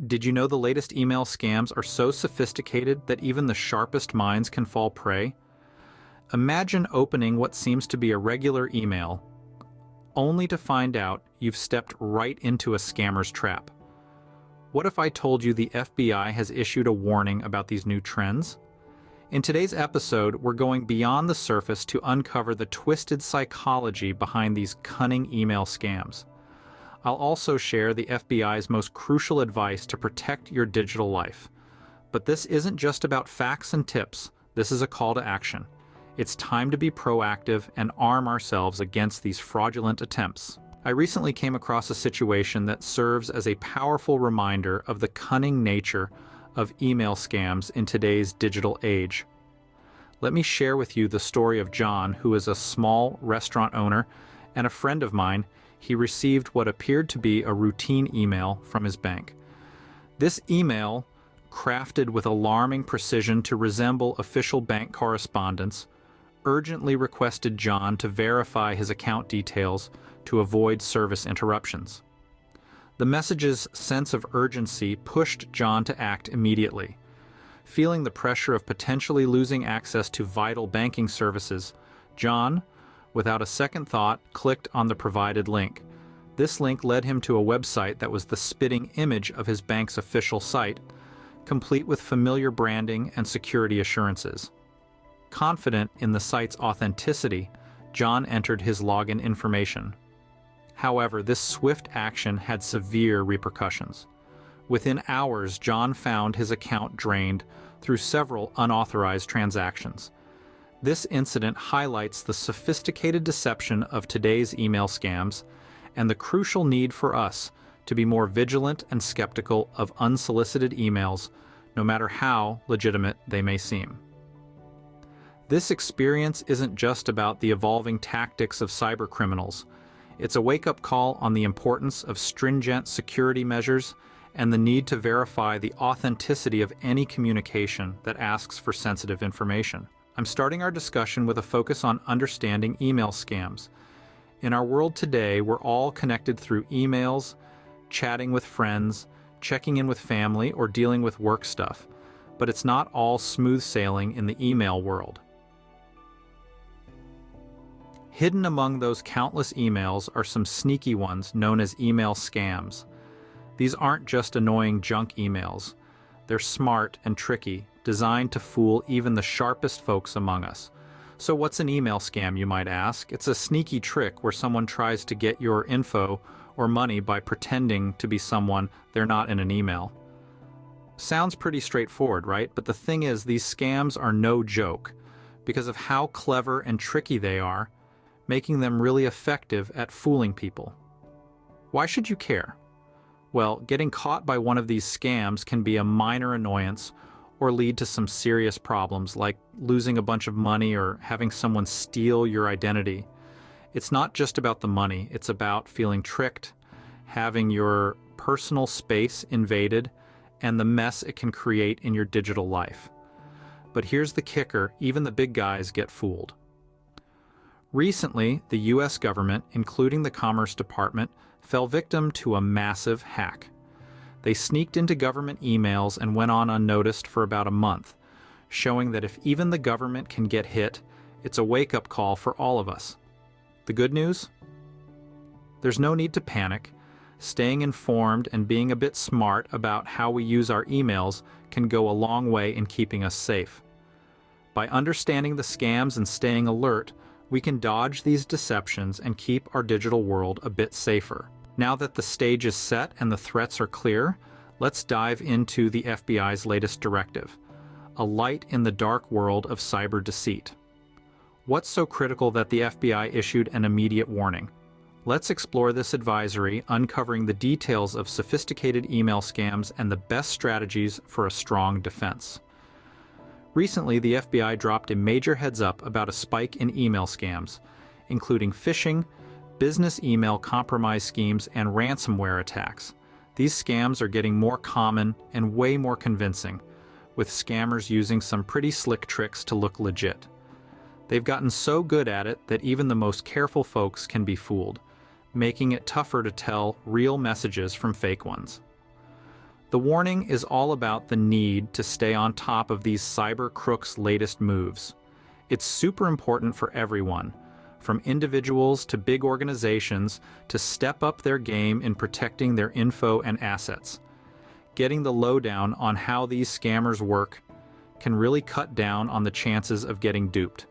Did you know the latest email scams are so sophisticated that even the sharpest minds can fall prey? Imagine opening what seems to be a regular email, only to find out you've stepped right into a scammer's trap. What if I told you the FBI has issued a warning about these new trends? In today's episode, we're going beyond the surface to uncover the twisted psychology behind these cunning email scams. I'll also share the FBI's most crucial advice to protect your digital life. But this isn't just about facts and tips, this is a call to action. It's time to be proactive and arm ourselves against these fraudulent attempts. I recently came across a situation that serves as a powerful reminder of the cunning nature of email scams in today's digital age. Let me share with you the story of John, who is a small restaurant owner and a friend of mine. He received what appeared to be a routine email from his bank. This email, crafted with alarming precision to resemble official bank correspondence, urgently requested John to verify his account details to avoid service interruptions. The message's sense of urgency pushed John to act immediately. Feeling the pressure of potentially losing access to vital banking services, John, without a second thought, clicked on the provided link. This link led him to a website that was the spitting image of his bank's official site, complete with familiar branding and security assurances. Confident in the site's authenticity, John entered his login information. However, this swift action had severe repercussions. Within hours, John found his account drained through several unauthorized transactions. This incident highlights the sophisticated deception of today's email scams and the crucial need for us to be more vigilant and skeptical of unsolicited emails, no matter how legitimate they may seem. This experience isn't just about the evolving tactics of cybercriminals. It's a wake-up call on the importance of stringent security measures and the need to verify the authenticity of any communication that asks for sensitive information. I'm starting our discussion with a focus on understanding email scams. In our world today, we're all connected through emails, chatting with friends, checking in with family, or dealing with work stuff. But it's not all smooth sailing in the email world. Hidden among those countless emails are some sneaky ones known as email scams. These aren't just annoying junk emails. They're smart and tricky, designed to fool even the sharpest folks among us. So what's an email scam, you might ask? It's a sneaky trick where someone tries to get your info or money by pretending to be someone they're not in an email. Sounds pretty straightforward, right? But the thing is, these scams are no joke because of how clever and tricky they are, making them really effective at fooling people. Why should you care? Well, getting caught by one of these scams can be a minor annoyance or lead to some serious problems like losing a bunch of money or having someone steal your identity. It's not just about the money, it's about feeling tricked, having your personal space invaded, and the mess it can create in your digital life. But here's the kicker, even the big guys get fooled. Recently, the US government, including the Commerce Department, fell victim to a massive hack. They sneaked into government emails and went on unnoticed for about a month, showing that if even the government can get hit, it's a wake-up call for all of us. The good news? There's no need to panic. Staying informed and being a bit smart about how we use our emails can go a long way in keeping us safe. By understanding the scams and staying alert, we can dodge these deceptions and keep our digital world a bit safer. Now that the stage is set and the threats are clear, let's dive into the FBI's latest directive, a light in the dark world of cyber deceit. What's so critical that the FBI issued an immediate warning? Let's explore this advisory, uncovering the details of sophisticated email scams and the best strategies for a strong defense. Recently, the FBI dropped a major heads-up about a spike in email scams, including phishing, business email compromise schemes, and ransomware attacks. These scams are getting more common and way more convincing, with scammers using some pretty slick tricks to look legit. They've gotten so good at it that even the most careful folks can be fooled, making it tougher to tell real messages from fake ones. The warning is all about the need to stay on top of these cyber crooks' latest moves. It's super important for everyone, from individuals to big organizations, to step up their game in protecting their info and assets. Getting the lowdown on how these scammers work can really cut down on the chances of getting duped.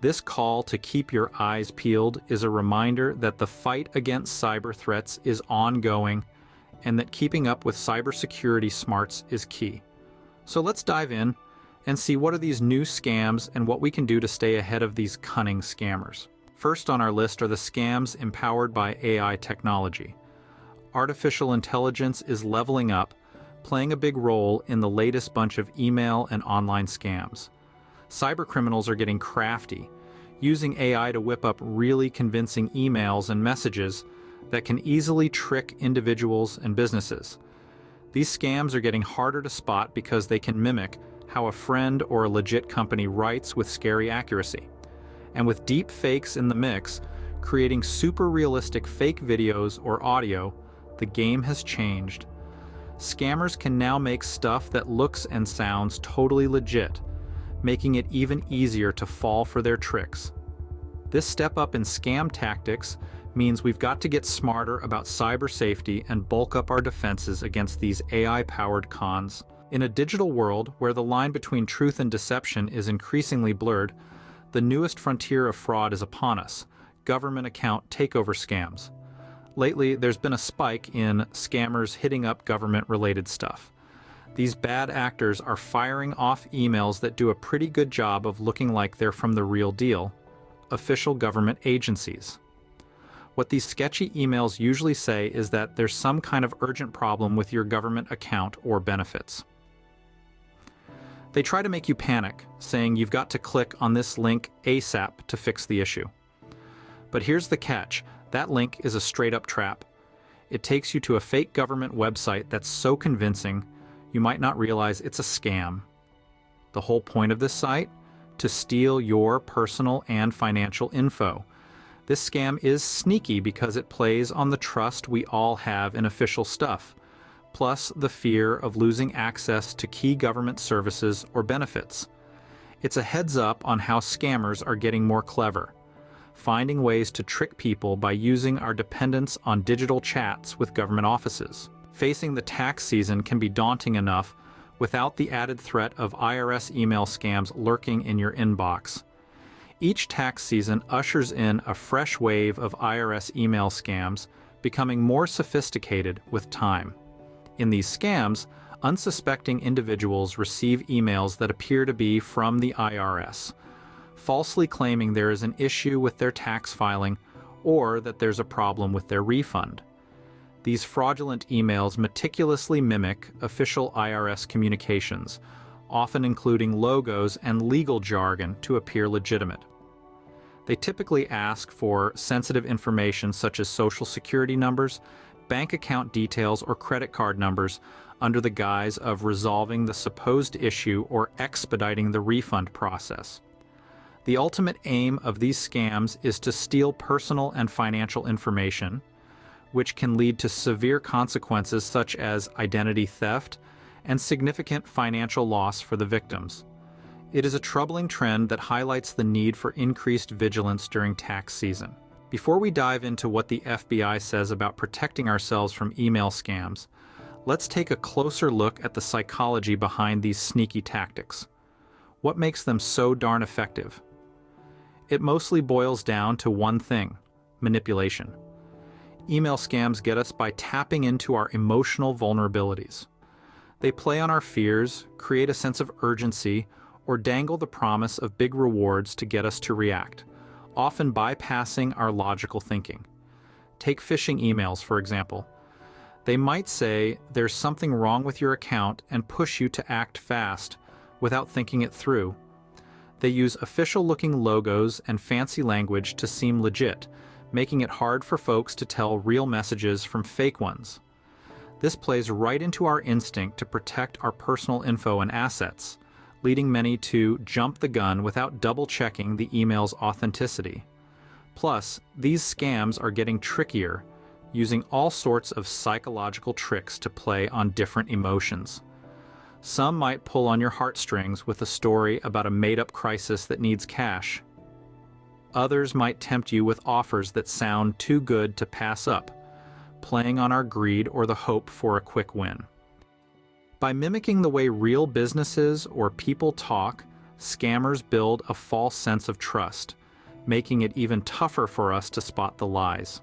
This call to keep your eyes peeled is a reminder that the fight against cyber threats is ongoing and that keeping up with cybersecurity smarts is key. So let's dive in and see what are these new scams and what we can do to stay ahead of these cunning scammers. First on our list are the scams empowered by AI technology. Artificial intelligence is leveling up, playing a big role in the latest bunch of email and online scams. Cybercriminals are getting crafty, using AI to whip up really convincing emails and messages that can easily trick individuals and businesses. These scams are getting harder to spot because they can mimic how a friend or a legit company writes with scary accuracy. And with deep fakes in the mix, creating super realistic fake videos or audio, the game has changed. Scammers can now make stuff that looks and sounds totally legit, making it even easier to fall for their tricks. This step up in scam tactics means we've got to get smarter about cyber safety and bulk up our defenses against these AI-powered cons. In a digital world where the line between truth and deception is increasingly blurred, the newest frontier of fraud is upon us: government account takeover scams. Lately, there's been a spike in scammers hitting up government-related stuff. These bad actors are firing off emails that do a pretty good job of looking like they're from the real deal: official government agencies. What these sketchy emails usually say is that there's some kind of urgent problem with your government account or benefits. They try to make you panic, saying you've got to click on this link ASAP to fix the issue. But here's the catch: that link is a straight-up trap. It takes you to a fake government website that's so convincing, you might not realize it's a scam. The whole point of this site? To steal your personal and financial info. This scam is sneaky because it plays on the trust we all have in official stuff, plus the fear of losing access to key government services or benefits. It's a heads up on how scammers are getting more clever, finding ways to trick people by using our dependence on digital chats with government offices. Facing the tax season can be daunting enough without the added threat of IRS email scams lurking in your inbox. Each tax season ushers in a fresh wave of IRS email scams, becoming more sophisticated with time. In these scams, unsuspecting individuals receive emails that appear to be from the IRS, falsely claiming there is an issue with their tax filing or that there's a problem with their refund. These fraudulent emails meticulously mimic official IRS communications, often including logos and legal jargon to appear legitimate. They typically ask for sensitive information such as social security numbers, bank account details, or credit card numbers under the guise of resolving the supposed issue or expediting the refund process. The ultimate aim of these scams is to steal personal and financial information, which can lead to severe consequences such as identity theft and significant financial loss for the victims. It is a troubling trend that highlights the need for increased vigilance during tax season. Before we dive into what the FBI says about protecting ourselves from email scams, let's take a closer look at the psychology behind these sneaky tactics. What makes them so darn effective? It mostly boils down to one thing: manipulation. Email scams get us by tapping into our emotional vulnerabilities. They play on our fears, create a sense of urgency, or dangle the promise of big rewards to get us to react, often bypassing our logical thinking. Take phishing emails, for example. They might say there's something wrong with your account and push you to act fast without thinking it through. They use official-looking logos and fancy language to seem legit, making it hard for folks to tell real messages from fake ones. This plays right into our instinct to protect our personal info and assets, leading many to jump the gun without double-checking the email's authenticity. Plus, these scams are getting trickier, using all sorts of psychological tricks to play on different emotions. Some might pull on your heartstrings with a story about a made-up crisis that needs cash. Others might tempt you with offers that sound too good to pass up, playing on our greed or the hope for a quick win. By mimicking the way real businesses or people talk, scammers build a false sense of trust, making it even tougher for us to spot the lies.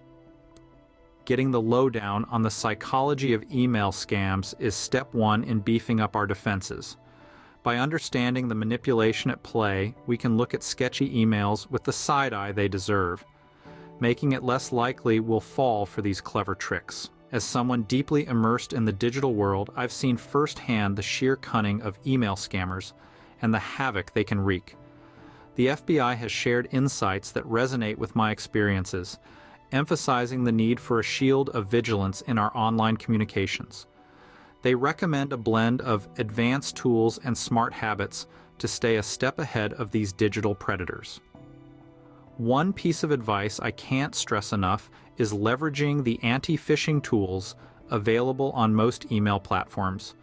Getting the lowdown on the psychology of email scams is step one in beefing up our defenses. By understanding the manipulation at play, we can look at sketchy emails with the side eye they deserve, making it less likely we'll fall for these clever tricks. As someone deeply immersed in the digital world, I've seen firsthand the sheer cunning of email scammers and the havoc they can wreak. The FBI has shared insights that resonate with my experiences, emphasizing the need for a shield of vigilance in our online communications. They recommend a blend of advanced tools and smart habits to stay a step ahead of these digital predators. One piece of advice I can't stress enough is leveraging the anti-phishing tools available on most email platforms.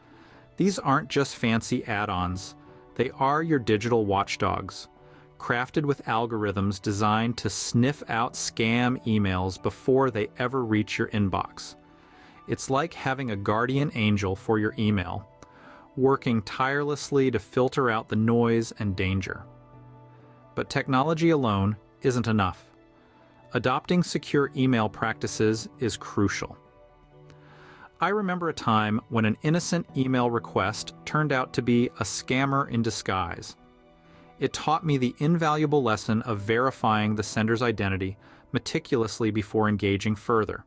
These aren't just fancy add-ons, they are your digital watchdogs, crafted with algorithms designed to sniff out scam emails before they ever reach your inbox. It's like having a guardian angel for your email, working tirelessly to filter out the noise and danger. But technology alone isn't enough. Adopting secure email practices is crucial. I remember a time when an innocent email request turned out to be a scammer in disguise. It taught me the invaluable lesson of verifying the sender's identity meticulously before engaging further.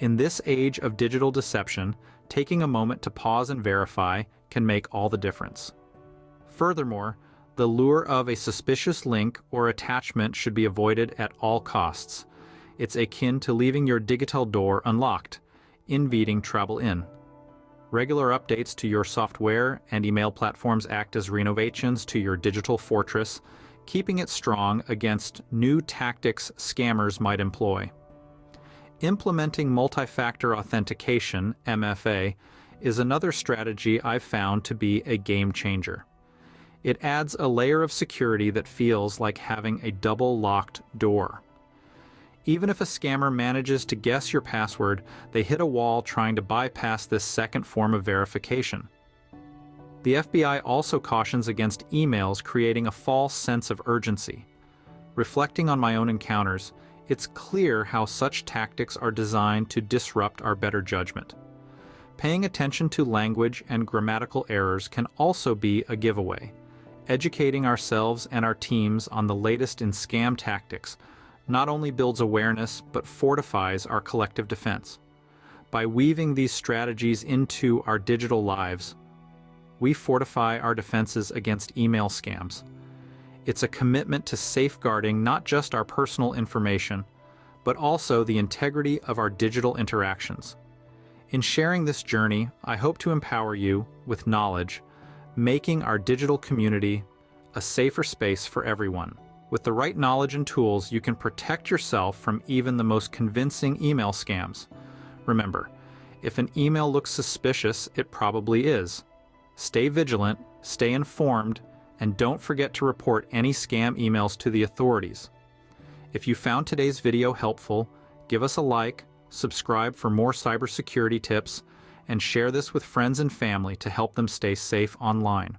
In this age of digital deception, taking a moment to pause and verify can make all the difference. Furthermore, the lure of a suspicious link or attachment should be avoided at all costs. It's akin to leaving your digital door unlocked, inviting trouble in. Regular updates to your software and email platforms act as renovations to your digital fortress, keeping it strong against new tactics scammers might employ. Implementing multi-factor authentication, MFA, is another strategy I've found to be a game changer. It adds a layer of security that feels like having a double-locked door. Even if a scammer manages to guess your password, they hit a wall trying to bypass this second form of verification. The FBI also cautions against emails creating a false sense of urgency. Reflecting on my own encounters, it's clear how such tactics are designed to disrupt our better judgment. Paying attention to language and grammatical errors can also be a giveaway. Educating ourselves and our teams on the latest in scam tactics not only builds awareness but fortifies our collective defense. By weaving these strategies into our digital lives, we fortify our defenses against email scams. It's a commitment to safeguarding not just our personal information, but also the integrity of our digital interactions. In sharing this journey, I hope to empower you with knowledge, making our digital community a safer space for everyone. With the right knowledge and tools, you can protect yourself from even the most convincing email scams. Remember, if an email looks suspicious, it probably is. Stay vigilant, stay informed, and don't forget to report any scam emails to the authorities. If you found today's video helpful, give us a like, subscribe for more cybersecurity tips, and share this with friends and family to help them stay safe online.